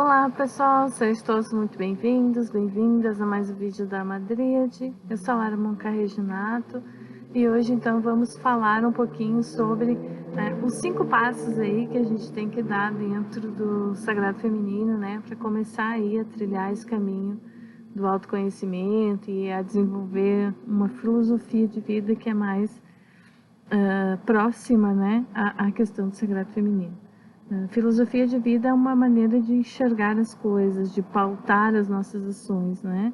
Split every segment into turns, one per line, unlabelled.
Olá pessoal, sejam todos muito bem-vindos, bem-vindas a mais um vídeo da Madríade. Eu sou a Lara Moncar Reginato e hoje então vamos falar um pouquinho sobre os 5 passos aí que a gente tem que dar dentro do Sagrado Feminino, né, para começar aí a trilhar esse caminho do autoconhecimento e a desenvolver uma filosofia de vida que é mais próxima, né, à questão do Sagrado Feminino. Filosofia de vida é uma maneira de enxergar as coisas, de pautar as nossas ações, né?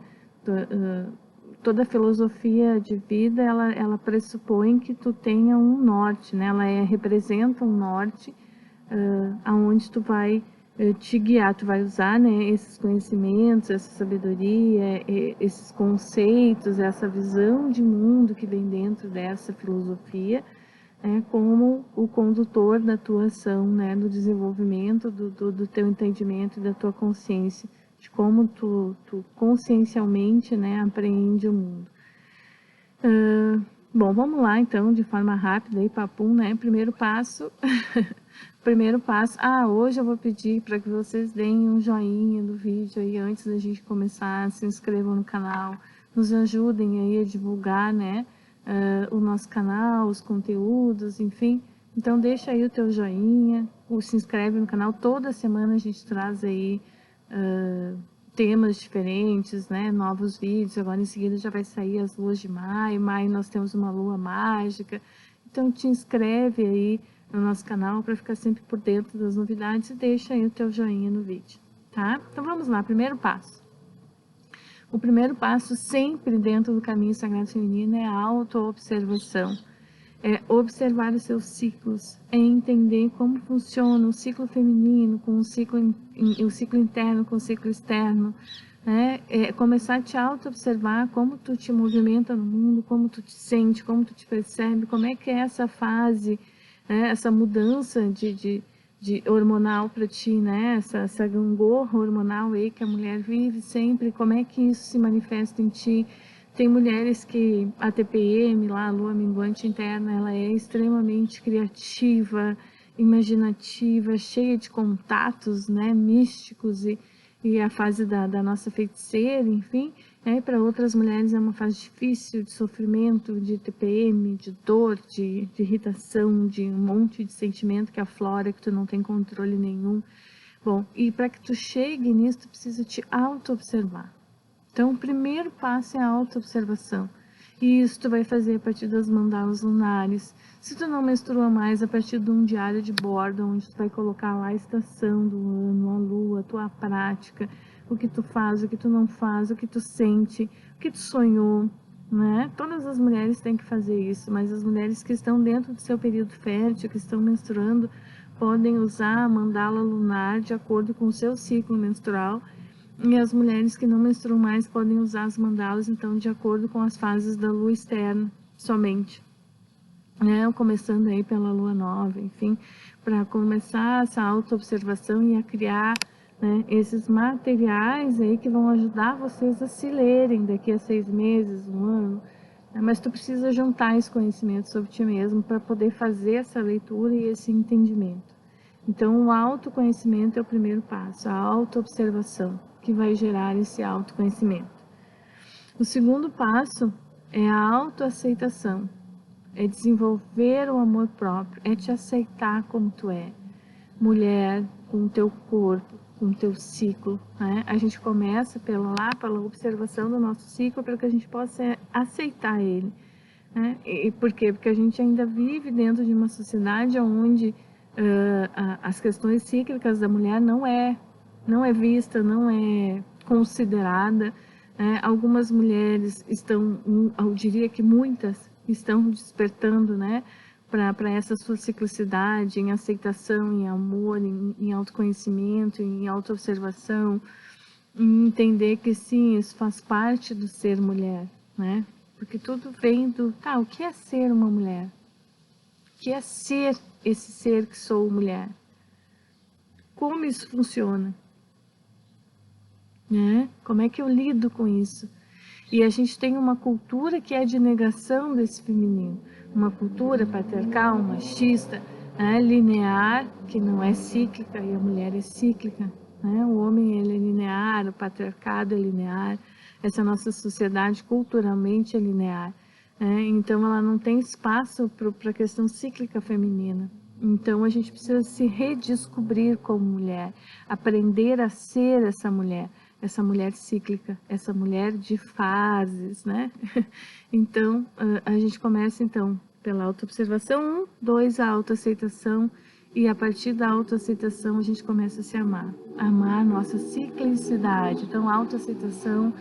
Toda filosofia de vida, ela pressupõe que tu tenha um norte, né? Ela representa um norte aonde tu vai te guiar, tu vai usar, né, esses conhecimentos, essa sabedoria, esses conceitos, essa visão de mundo que vem dentro dessa filosofia, como o condutor da tua ação, né, do desenvolvimento do teu entendimento e da tua consciência, de como tu consciencialmente, né, apreende o mundo. Bom, vamos lá então, de forma rápida e papum, né, primeiro passo, hoje eu vou pedir para que vocês deem um joinha no vídeo aí antes da gente começar, se inscrevam no canal, nos ajudem aí a divulgar, né, o nosso canal, os conteúdos, enfim. Então deixa aí o teu joinha, ou se inscreve no canal. Toda semana a gente traz aí temas diferentes, né, novos vídeos. Agora em seguida já vai sair as luas de maio. Maio nós temos uma lua mágica. Então te inscreve aí no nosso canal para ficar sempre por dentro das novidades e deixa aí o teu joinha no vídeo, tá? Então vamos lá, primeiro passo. O primeiro passo sempre dentro do caminho sagrado feminino é a autoobservação. É observar os seus ciclos, é entender como funciona o ciclo feminino com o ciclo interno com o ciclo externo, né? É começar a te auto-observar como tu te movimenta no mundo, como tu te sente, como tu te percebe, como é que é essa fase, né? Essa mudança de hormonal para ti, né? Essa gangorra hormonal aí que a mulher vive sempre, como é que isso se manifesta em ti? Tem mulheres que a TPM, lá, a lua minguante interna, ela é extremamente criativa, imaginativa, cheia de contatos, né, místicos e a fase da nossa feiticeira, enfim. Para outras mulheres é uma fase difícil, de sofrimento, de TPM, de dor, de irritação, de um monte de sentimento que aflora, que tu não tem controle nenhum. Bom, e para que tu chegue nisso, tu precisa te auto-observar. Então, o primeiro passo é a autoobservação. E isso tu vai fazer a partir das mandalas lunares. Se tu não menstrua mais, a partir de um diário de bordo, onde tu vai colocar lá a estação do ano, a lua, a tua prática, o que tu faz, o que tu não faz, o que tu sente, o que tu sonhou, né? Todas as mulheres têm que fazer isso, mas as mulheres que estão dentro do seu período fértil, que estão menstruando, podem usar a mandala lunar de acordo com o seu ciclo menstrual. E as mulheres que não menstruam mais podem usar as mandalas, então, de acordo com as fases da lua externa, somente. Né? Começando aí pela lua nova, enfim, para começar essa auto-observação e a criar, né, esses materiais aí que vão ajudar vocês a se lerem daqui a 6 meses, um ano. Mas tu precisa juntar esse conhecimento sobre ti mesmo para poder fazer essa leitura e esse entendimento. Então, o autoconhecimento é o primeiro passo, a autoobservação, que vai gerar esse autoconhecimento. O segundo passo é a autoaceitação, é desenvolver o amor próprio, é te aceitar como tu é, mulher, com o teu corpo, com o teu ciclo, né? A gente começa pela observação do nosso ciclo, para que a gente possa aceitar ele, né? E por quê? Porque a gente ainda vive dentro de uma sociedade onde as questões cíclicas da mulher não é vista, não é considerada. Algumas mulheres estão, eu diria que muitas, estão despertando, né, para essa sua ciclicidade, em aceitação, em amor, em autoconhecimento, em autoobservação, em entender que sim, isso faz parte do ser mulher, né? Porque tudo vem do, o que é ser uma mulher? O que é ser esse ser que sou mulher? Como isso funciona? Né? Como é que eu lido com isso? E a gente tem uma cultura que é de negação desse feminino, uma cultura patriarcal, machista, linear, que não é cíclica, e a mulher é cíclica, né? O homem ele é linear, o patriarcado é linear, essa nossa sociedade culturalmente é linear, né? Então ela não tem espaço para a questão cíclica feminina. Então a gente precisa se redescobrir como mulher, aprender a ser essa mulher cíclica, essa mulher de fases, né? Então a gente começa então pela autoobservação, 1, 2, a autoaceitação, e a partir da autoaceitação a gente começa a se amar a nossa ciclicidade. Então a autoaceitação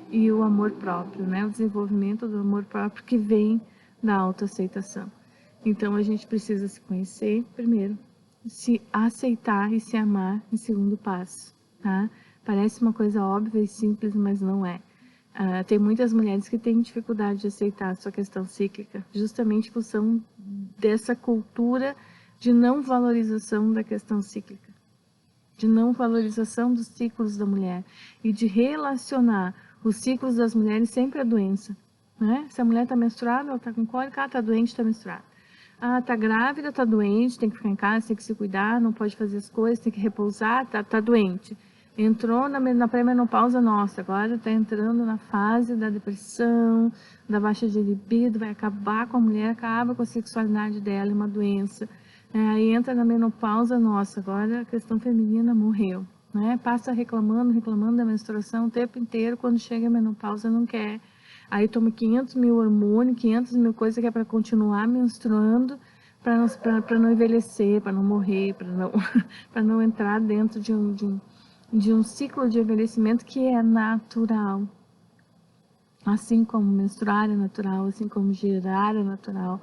e o amor próprio, né? O desenvolvimento do amor próprio que vem da autoaceitação. Então a gente precisa se conhecer primeiro, se aceitar e se amar em segundo passo, tá? Parece uma coisa óbvia e simples, mas não é. Tem muitas mulheres que têm dificuldade de aceitar a sua questão cíclica, justamente em função dessa cultura de não valorização da questão cíclica, de não valorização dos ciclos da mulher e de relacionar os ciclos das mulheres sempre à doença, né? Se a mulher está menstruada, ela está com cólica, está doente, está menstruada. Está grávida, está doente, tem que ficar em casa, tem que se cuidar, não pode fazer as coisas, tem que repousar, tá doente. Entrou na pré-menopausa, nossa, agora está entrando na fase da depressão, da baixa de libido, vai acabar com a mulher, acaba com a sexualidade dela, é uma doença. Aí entra na menopausa, nossa, agora a questão feminina morreu, né? Passa reclamando da menstruação o tempo inteiro, quando chega a menopausa não quer. Aí toma 500 mil hormônios, 500 mil coisas que é para continuar menstruando, para não envelhecer, para não morrer, para não entrar dentro de um ciclo de envelhecimento que é natural. Assim como menstruar é natural, assim como gerar é natural,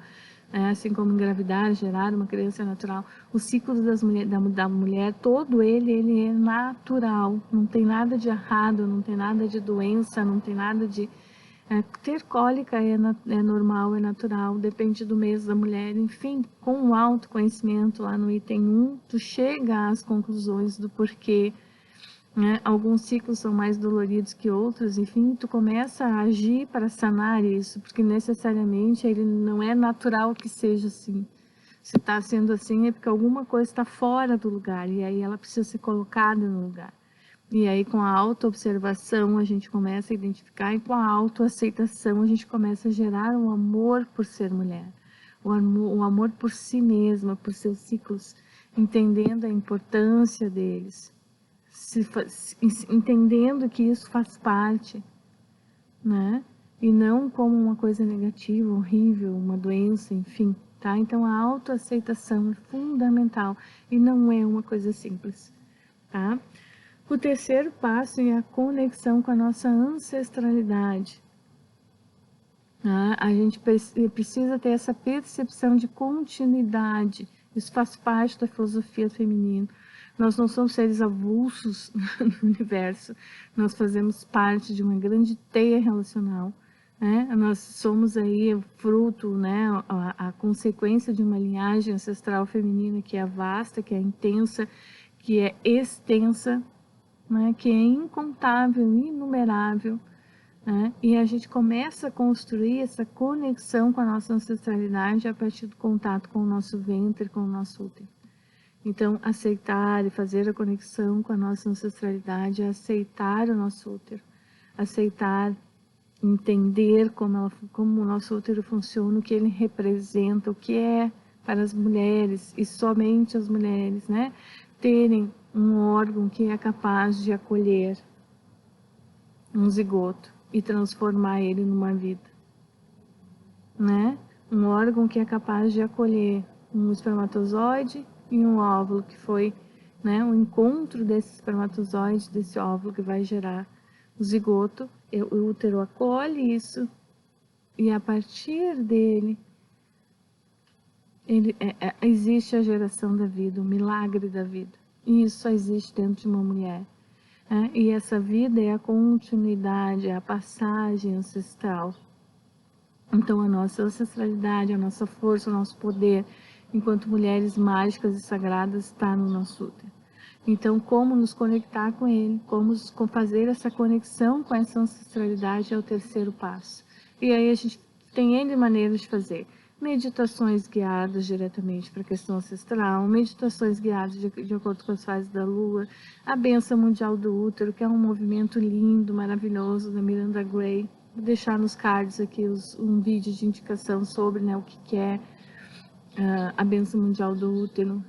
assim como engravidar, gerar uma criança é natural. O ciclo da mulher, todo ele é natural, não tem nada de errado, não tem nada de doença, não tem nada de... ter cólica é normal, é natural, depende do mês da mulher, enfim, com o autoconhecimento lá no item 1, tu chega às conclusões do porquê, né? Alguns ciclos são mais doloridos que outros, enfim, tu começa a agir para sanar isso, porque necessariamente ele não é natural que seja assim. Se está sendo assim é porque alguma coisa está fora do lugar, e aí ela precisa ser colocada no lugar. E aí com a autoobservação a gente começa a identificar, e com a autoaceitação a gente começa a gerar um amor por ser mulher, um amor por si mesma, por seus ciclos, entendendo a importância deles, entendendo que isso faz parte, né? E não como uma coisa negativa, horrível, uma doença, enfim, tá? Então a autoaceitação é fundamental e não é uma coisa simples, tá? O terceiro passo é a conexão com a nossa ancestralidade. A gente precisa ter essa percepção de continuidade. Isso faz parte da filosofia feminina. Nós não somos seres avulsos no universo. Nós fazemos parte de uma grande teia relacional, né? Nós somos aí o fruto, né? A consequência de uma linhagem ancestral feminina que é vasta, que é intensa, que é extensa, né, que é incontável, inumerável, né, e a gente começa a construir essa conexão com a nossa ancestralidade a partir do contato com o nosso ventre, com o nosso útero. Então, aceitar e fazer a conexão com a nossa ancestralidade é aceitar o nosso útero, aceitar, entender como o nosso útero funciona, o que ele representa, o que é para as mulheres, e somente as mulheres, né, terem um órgão que é capaz de acolher um zigoto e transformar ele numa vida, né? Um órgão que é capaz de acolher um espermatozoide e um óvulo, que foi, né, o encontro desse espermatozoide, desse óvulo que vai gerar o zigoto. O útero acolhe isso e a partir dele existe a geração da vida, o milagre da vida. E isso só existe dentro de uma mulher. E essa vida é a continuidade, é a passagem ancestral. Então a nossa ancestralidade, a nossa força, o nosso poder, enquanto mulheres mágicas e sagradas, está no nosso útero. Então como nos conectar com ele, como fazer essa conexão com essa ancestralidade é o terceiro passo. E aí a gente tem N maneiras de fazer. meditações guiadas diretamente para a questão ancestral, meditações guiadas de acordo com as fases da Lua, a Bênção Mundial do Útero, que é um movimento lindo, maravilhoso, da Miranda Gray. Vou deixar nos cards aqui um vídeo de indicação sobre, né, o que é a Bênção Mundial do Útero.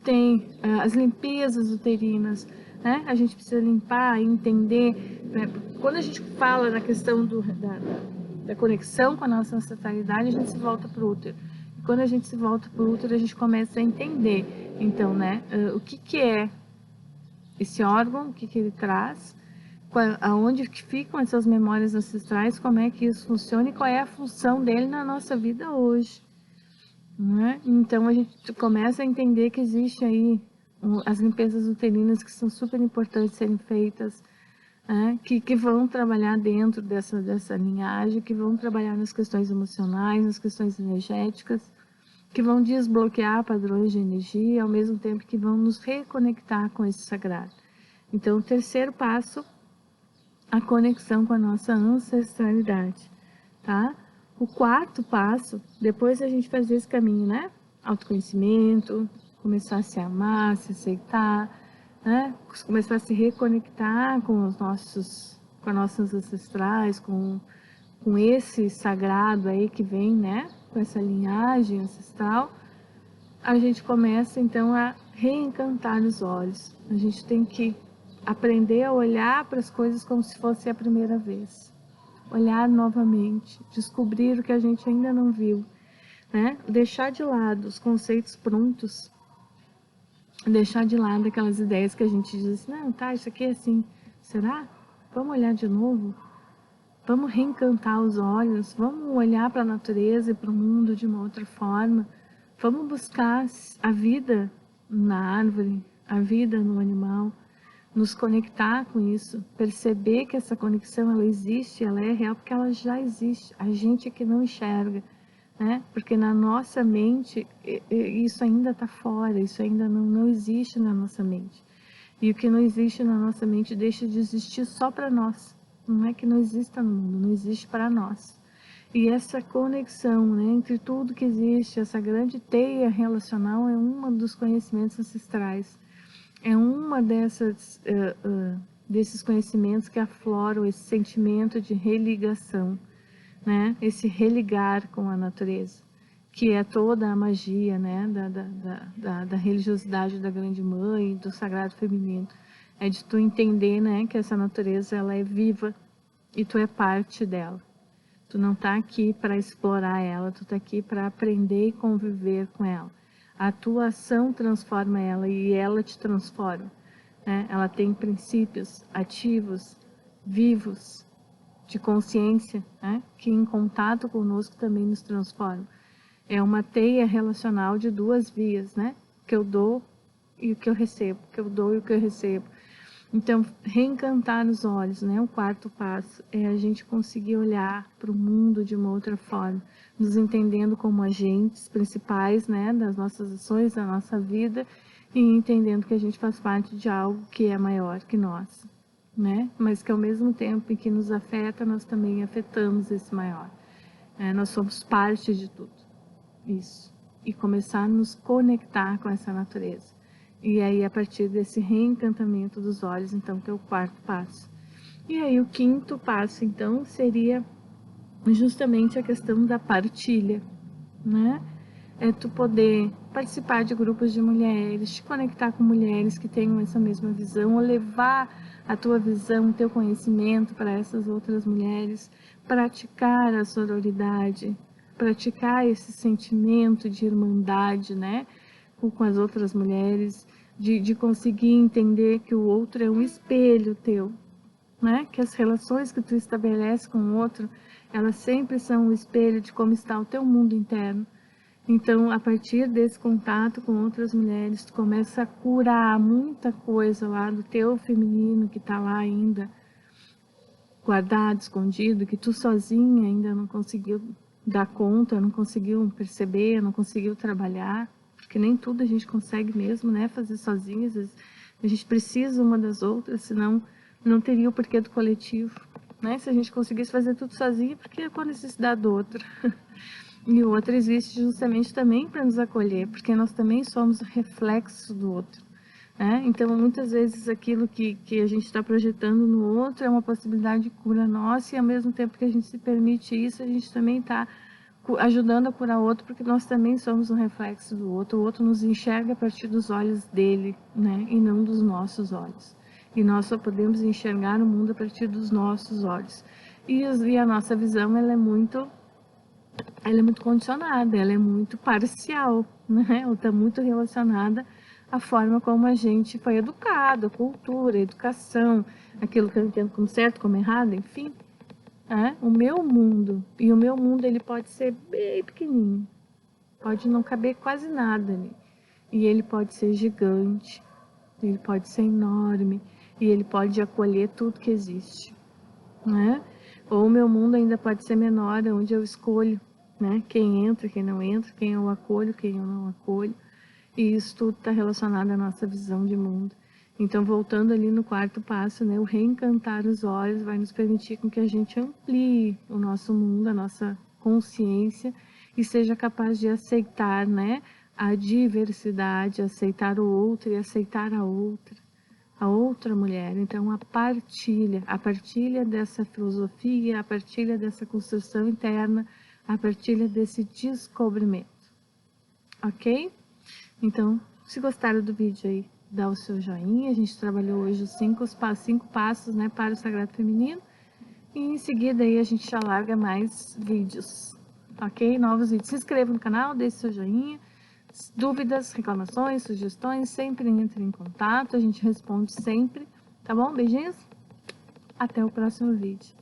Tem as limpezas uterinas, né? A gente precisa limpar e entender, né? Quando a gente fala na questão da conexão com a nossa ancestralidade, a gente se volta para o útero. E quando a gente se volta para o útero, a gente começa a entender, então, né, o que é esse órgão, o que ele traz, aonde que ficam essas memórias ancestrais, como é que isso funciona e qual é a função dele na nossa vida hoje. Né? Então a gente começa a entender que existe aí as limpezas uterinas que são super importantes serem feitas, né? que vão trabalhar dentro dessa linhagem, que vão trabalhar nas questões emocionais, nas questões energéticas, que vão desbloquear padrões de energia, ao mesmo tempo que vão nos reconectar com esse sagrado. Então o terceiro passo, a conexão com a nossa ancestralidade, tá? O quarto passo, depois a gente fazer esse caminho, né? Autoconhecimento, começar a se amar, se aceitar, né? Começar a se reconectar com as nossas ancestrais, com esse sagrado aí que vem, né? Com essa linhagem ancestral, a gente começa então a reencantar os olhos. A gente tem que aprender a olhar para as coisas como se fosse a primeira vez. Olhar novamente, descobrir o que a gente ainda não viu, né? Deixar de lado os conceitos prontos, deixar de lado aquelas ideias que a gente diz assim, não, tá, isso aqui é assim, será? Vamos olhar de novo? Vamos reencantar os olhos, vamos olhar para a natureza e para o mundo de uma outra forma, vamos buscar a vida na árvore, a vida no animal, nos conectar com isso, perceber que essa conexão ela existe, ela é real porque ela já existe, a gente é que não enxerga, né? Porque na nossa mente isso ainda está fora, isso ainda não existe na nossa mente. E o que não existe na nossa mente deixa de existir só para nós, não é que não exista no mundo, não existe para nós. E essa conexão, né, entre tudo que existe, essa grande teia relacional é um dos conhecimentos ancestrais. É uma desses conhecimentos que afloram esse sentimento de religação, né? Esse religar com a natureza, que é toda a magia, né? da religiosidade da Grande Mãe, do Sagrado Feminino. É de tu entender, né? Que essa natureza ela é viva e tu é parte dela. Tu não tá aqui para explorar ela, tu tá aqui para aprender e conviver com ela. A tua ação transforma ela e ela te transforma, né? Ela tem princípios ativos, vivos, de consciência, né? Que em contato conosco também nos transforma. É uma teia relacional de duas vias, né? Que eu dou e o que eu recebo, que eu dou e o que eu recebo. Então, reencantar os olhos, né? O quarto passo é a gente conseguir olhar para o mundo de uma outra forma, nos entendendo como agentes principais, né? Das nossas ações, da nossa vida, e entendendo que a gente faz parte de algo que é maior que nós, né? Mas que ao mesmo tempo em que nos afeta, nós também afetamos esse maior. Nós somos parte de tudo, isso. E começar a nos conectar com essa natureza. E aí, a partir desse reencantamento dos olhos, então, que é o quarto passo. E aí, o quinto passo, então, seria justamente a questão da partilha, né? É tu poder participar de grupos de mulheres, te conectar com mulheres que tenham essa mesma visão, ou levar a tua visão, o teu conhecimento para essas outras mulheres, praticar a sororidade, praticar esse sentimento de irmandade, né? Com as outras mulheres, de conseguir entender que o outro é um espelho teu, né? Que as relações que tu estabelece com o outro, elas sempre são um espelho de como está o teu mundo interno. Então, a partir desse contato com outras mulheres, tu começa a curar muita coisa lá do teu feminino que está lá ainda guardado, escondido, que tu sozinha ainda não conseguiu dar conta, não conseguiu perceber, não conseguiu trabalhar. Porque nem tudo a gente consegue mesmo, né, fazer sozinhas. A gente precisa uma das outras, senão não teria o porquê do coletivo, né? Se a gente conseguisse fazer tudo sozinha, porque qual a necessidade do outro? E o outro existe justamente também para nos acolher, porque nós também somos reflexo do outro, né? Então, muitas vezes aquilo que a gente está projetando no outro é uma possibilidade de cura nossa, e ao mesmo tempo que a gente se permite isso, a gente também está ajudando a curar o outro, porque nós também somos um reflexo do outro. O outro nos enxerga a partir dos olhos dele, né? E não dos nossos olhos. E nós só podemos enxergar o mundo a partir dos nossos olhos. E a nossa visão, ela é muito condicionada, ela é muito parcial, né? Ela está muito relacionada à forma como a gente foi educado, a cultura, a educação, aquilo que eu entendo como certo, como errado, enfim. O meu mundo, e o meu mundo ele pode ser bem pequenininho, pode não caber quase nada ali, e ele pode ser gigante, ele pode ser enorme, e ele pode acolher tudo que existe, né? Ou o meu mundo ainda pode ser menor, onde eu escolho, né? Quem entra, quem não entra, quem eu acolho, quem eu não acolho. E isso tudo está relacionado à nossa visão de mundo. Então, voltando ali no quarto passo, né? O reencantar os olhos vai nos permitir com que a gente amplie o nosso mundo, a nossa consciência, e seja capaz de aceitar, né? A diversidade, aceitar o outro e aceitar a outra mulher. Então, a partilha dessa filosofia, a partilha dessa construção interna, a partilha desse descobrimento. Ok? Então, se gostaram do vídeo aí, dá o seu joinha. A gente trabalhou hoje os 5 passos, né, para o Sagrado Feminino. E em seguida aí a gente já larga mais vídeos, ok? Novos vídeos. Se inscreva no canal, deixe seu joinha. Dúvidas, reclamações, sugestões, sempre entre em contato, a gente responde sempre, tá bom? Beijinhos, até o próximo vídeo.